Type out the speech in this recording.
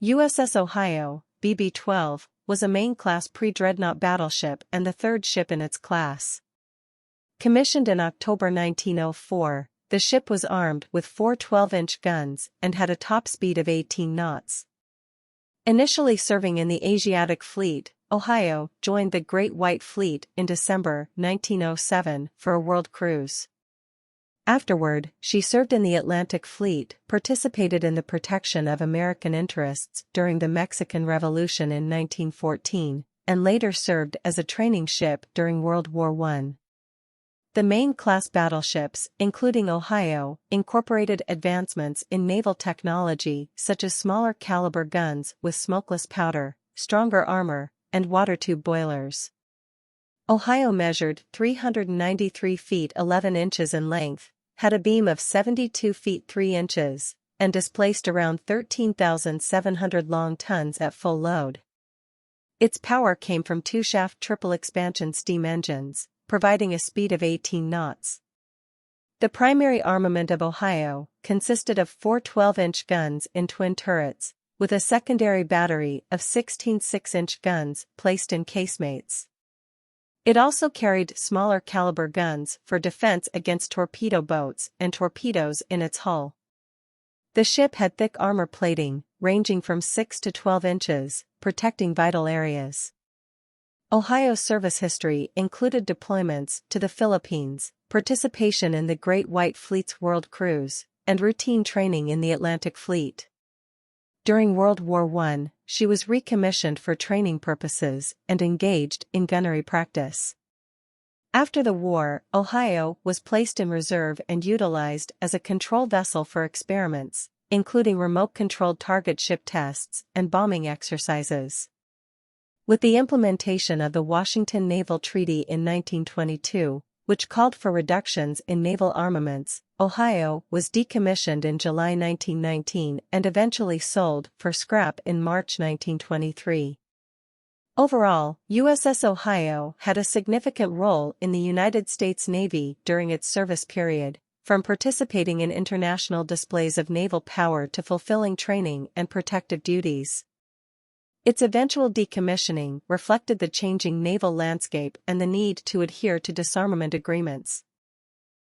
USS Ohio, BB-12, was a Maine-class pre-dreadnought battleship and the third ship in its class. Commissioned in October 1904, the ship was armed with four 12-inch guns and had a top speed of 18 knots. Initially serving in the Asiatic Fleet, Ohio joined the Great White Fleet in December 1907 for a world cruise. Afterward, she served in the Atlantic Fleet, participated in the protection of American interests during the Mexican Revolution in 1914, and later served as a training ship during World War I. The Maine-class battleships, including Ohio, incorporated advancements in naval technology such as smaller caliber guns with smokeless powder, stronger armor, and water tube boilers. Ohio measured 393 feet 11 inches in length, had a beam of 72 feet 3 inches, and displaced around 13,700 long tons at full load. Its power came from two-shaft triple-expansion steam engines, providing a speed of 18 knots. The primary armament of Ohio consisted of four 12-inch guns in twin turrets, with a secondary battery of 16 6-inch guns placed in casemates. It also carried smaller caliber guns for defense against torpedo boats and torpedoes in its hull. The ship had thick armor plating, ranging from 6 to 12 inches, protecting vital areas. Ohio's service history included deployments to the Philippines, participation in the Great White Fleet's world cruise, and routine training in the Atlantic Fleet. During World War I, she was recommissioned for training purposes and engaged in gunnery practice. After the war, Ohio was placed in reserve and utilized as a control vessel for experiments, including remote-controlled target ship tests and bombing exercises. With the implementation of the Washington Naval Treaty in 1922, which called for reductions in naval armaments, Ohio was decommissioned in July 1919 and eventually sold for scrap in March 1923. Overall, USS Ohio had a significant role in the United States Navy during its service period, from participating in international displays of naval power to fulfilling training and protective duties. Its eventual decommissioning reflected the changing naval landscape and the need to adhere to disarmament agreements.